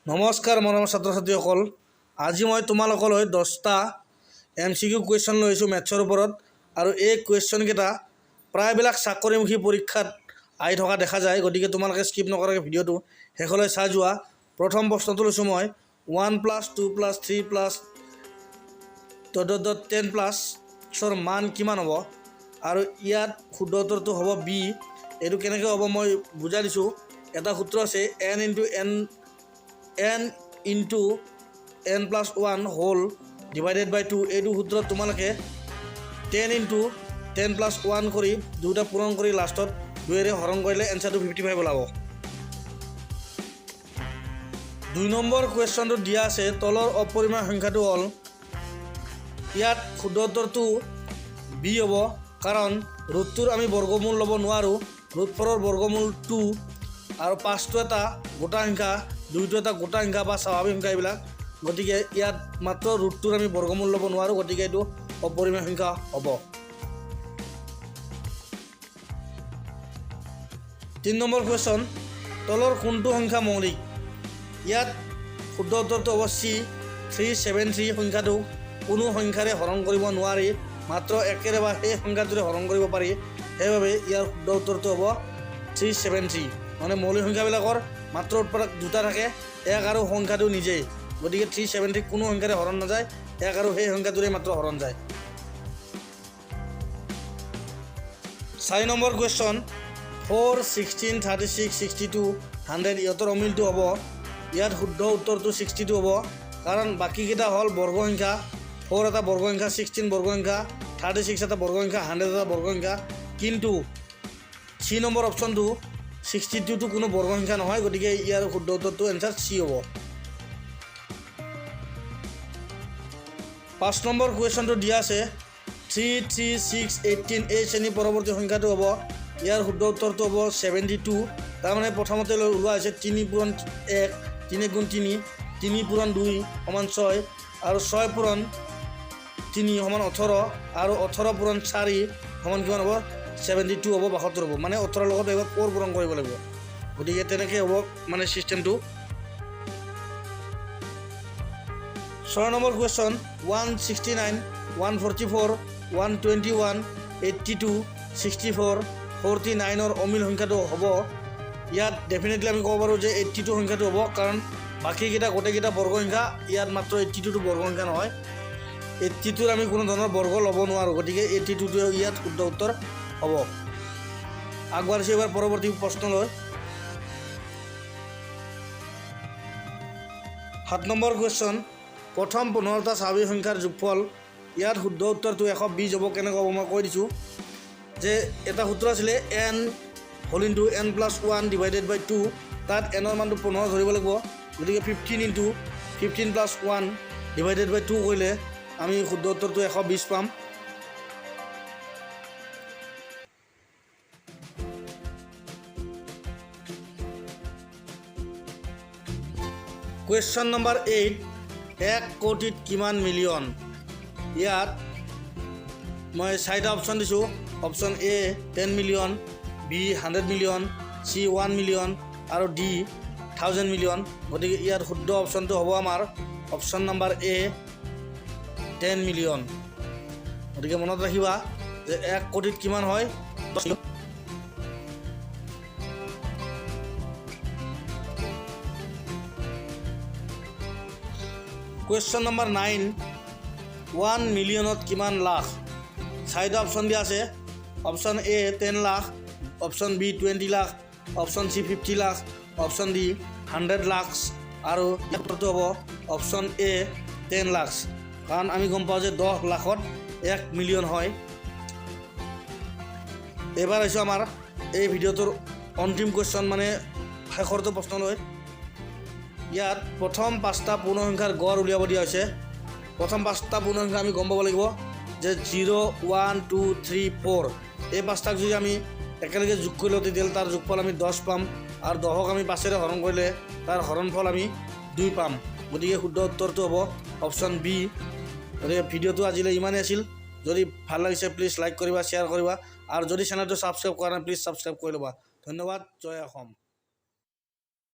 নমস্কাৰ মৰমৰ ছাত্ৰ ছাত্ৰীসকল, আজি মই তোমালোকলৈ 10টা MCQ কুৱেশ্যন লৈ আহিছোঁ মেথছৰ ওপৰত। আৰু এই কুৱেশ্যনকেইটা প্ৰায়বিলাক চাকৰিমুখী পৰীক্ষাত আহি থকা দেখা যায়, গতিকে তোমালোকে স্কিপ নকৰাকৈ ভিডিঅ'টো শেষলৈ চাই যোৱা। প্ৰথম প্ৰশ্নটো লৈছোঁ মই 1 + 2 + 3 + 10+ৰ মান কিমান হ'ব? আৰু ইয়াত শুদ্ধ উত্তৰটো হ'ব বি। এইটো কেনেকৈ হ'ব মই বুজাই দিছোঁ। এটা সূত্ৰ আছে n × n + 1 / 2। এইটো সূত্ৰত তোমালোকে 10 × 10 + 1 কৰি দুটা পূৰণ কৰি লাষ্টত 2ৰে হৰণ কৰিলে এনচাৰটো 55 ওলাব। 2 নম্বৰ কুৱেশ্যনটো দিয়া আছে তলৰ অপৰিমেয় সংখ্যাটো হ'ল। ইয়াত শুদ্ধ উত্তৰটো বি হ'ব, কাৰণ ৰুটটোৰ আমি বৰ্গমূল ল'ব নোৱাৰোঁ। ৰুট 4ৰ বৰ্গমূল 2 আৰু 5টো এটা গোটা সংখ্যা, 2টো এটা গোটা সংখ্যা বা স্বাভাৱিক সংখ্যা এইবিলাক। গতিকে ইয়াত মাত্ৰ ৰুটটোৰ আমি বৰ্গমূল ল'ব নোৱাৰোঁ, গতিকে এইটো অপৰিমেয় সংখ্যা হ'ব। 3 নম্বৰ কুৱেশ্যন, তলৰ কোনটো সংখ্যা মৌলিক? ইয়াত শুদ্ধ উত্তৰটো হ'ব চি। 373 সংখ্যাটো কোনো সংখ্যাৰে হৰণ কৰিব নোৱাৰি, মাত্ৰ একেৰে বা সেই সংখ্যাটোৰে হৰণ কৰিব পাৰি। সেইবাবে ইয়াৰ শুদ্ধ উত্তৰটো হ'ব 373। মানে মৌলিক সংখ্যাবিলাকৰ মাত্ৰ উৎপাদক দুটা থাকে, 1 আৰু সংখ্যাটো নিজেই। গতিকে 373 কোনো সংখ্যাৰে হৰণ নাযায়, 1 আৰু সেই সংখ্যাটোৰে মাত্ৰ হৰণ যায়। 4 নম্বৰ কুৱেশ্যন, 4, 16, 36, 62, 100 ইহঁতৰ অমিলটো হ'ব। ইয়াত শুদ্ধ উত্তৰটো 62 হ'ব, কাৰণ বাকীকেইটা হ'ল বৰ্গ সংখ্যা। 4 এটা বৰ্গ সংখ্যা, 16 বৰ্গ সংখ্যা, 36 এটা বৰ্গ সংখ্যা, 100 এটা বৰ্গ সংখ্যা। কিন্তু 3 নম্বৰ অপশ্যনটো 62টো কোনো বৰ্গ সংখ্যা নহয়, গতিকে ইয়াৰ শুদ্ধ উত্তৰটো এনচাৰ চি হ'ব। 5 নম্বৰ কুৱেশ্যনটো দিয়া আছে 3, 3, 6, 18 এই শ্ৰেণীৰ পৰৱৰ্তী সংখ্যাটো হ'ব। ইয়াৰ শুদ্ধ উত্তৰটো হ'ব 72। তাৰমানে প্ৰথমতে ওলোৱা হৈছে 3 × 1, 3 × 3, 3 × 2 = 6, আৰু 6 × 3 = 18, আৰু 18 × 4 সমান কিমান হ'ব? 72 হ'ব, 72 হ'ব। মানে 18ৰ লগত এবাৰ 4 পূৰণ কৰিব লাগিব। গতিকে তেনেকৈ হ'ব মানে ছিষ্টেমটো। 6 নম্বৰ কুৱেশ্যন, 169, 144, 121, 82, 64, 49ৰ অমিল সংখ্যাটো হ'ব। ইয়াত ডেফিনেটলি আমি ক'ব পাৰোঁ যে 82 সংখ্যাটো হ'ব, কাৰণ বাকীকেইটা গোটেইকেইটা বৰ্গ সংখ্যা, ইয়াত মাত্ৰ 82টো বৰ্গ সংখ্যা নহয়। 82ৰ আমি কোনো ধৰণৰ বৰ্গ ল'ব নোৱাৰোঁ, গতিকে 82টো ইয়াত শুদ্ধ উত্তৰ হ'ব। আগবাঢ়িছোঁ এবাৰ পৰৱৰ্তী প্ৰশ্নলৈ। 7 নম্বৰ কুৱেশ্যন, প্ৰথম 15টা স্বাভাৱিক সংখ্যাৰ যোগফল। ইয়াত শুদ্ধ উত্তৰটো 120 হ'ব। কেনেকৈ হ'ব মই কৈ দিছোঁ যে এটা সূত্ৰ আছিলে n × n + 1 / 2। তাত nৰ মানটো 15 ধৰিব লাগিব। গতিকে 15 × 15 + 1 / 2 কৰিলে আমি শুদ্ধ উত্তৰটো 120 পাম। কুৱেশ্যন নম্বৰ 8, 1 কোটিত কিমান মিলিয়ন? ইয়াত মই 4টা অপশ্যন দিছোঁ। Option A 10 million, B 100 million, C 1 million, আৰু ডি 1000 মিলিয়ন। গতিকে ইয়াৰ শুদ্ধ অপশ্যনটো হ'ব আমাৰ অপশ্যন নম্বৰ এ 10 মিলিয়ন। গতিকে মনত ৰাখিবা যে 1 কোটিত কিমান হয়? 10 মিলিয়ন। কুৱেশ্যন নম্বৰ 9, 1 মিলিয়নত কিমান লাখ? 4টা অপশ্যন দিয়া আছে। Option A 10 lakh, option B 20 lakh, option C 50 lakh, option D 100 lakh, আৰু উত্তৰটো হ'ব অপশ্যন এ 10 লাখ। কাৰণ আমি গম পাওঁ যে 10 লাখত 1 মিলিয়ন হয়। এইবাৰ আহিছোঁ আমাৰ এই ভিডিঅ'টোৰ অন্তিম কুৱেশ্যন, মানে শেষৰটো প্ৰশ্নলৈ। ইয়াত প্ৰথম 5টা পূৰ্ণ সংখ্যাৰ গড় উলিয়াব দিয়া হৈছে। প্ৰথম 5টা পূৰ্ণ সংখ্যা আমি গম পাব লাগিব যে 0, 1, 2, 3, 4 এই 5টাক যদি আমি একেলগে যোগ কৰি লওঁ তেতিয়াহ'লে তাৰ যোগফল আমি 10 পাম, আৰু 10ক আমি 5ৰে হৰণ কৰিলে তাৰ হৰণফল আমি 2 পাম। গতিকে শুদ্ধ উত্তৰটো হ'ব অপশ্যন বি। গতিকে ভিডিঅ'টো আজিলৈ ইমানেই আছিল। যদি ভাল লাগিছে প্লিজ লাইক কৰিবা, শ্বেয়াৰ কৰিবা, আৰু যদি চেনেলটো ছাবস্ক্ৰাইব কৰা নাই প্লিজ ছাবস্ক্ৰাইব কৰি ল'বা। ধন্যবাদ। জয় অসম।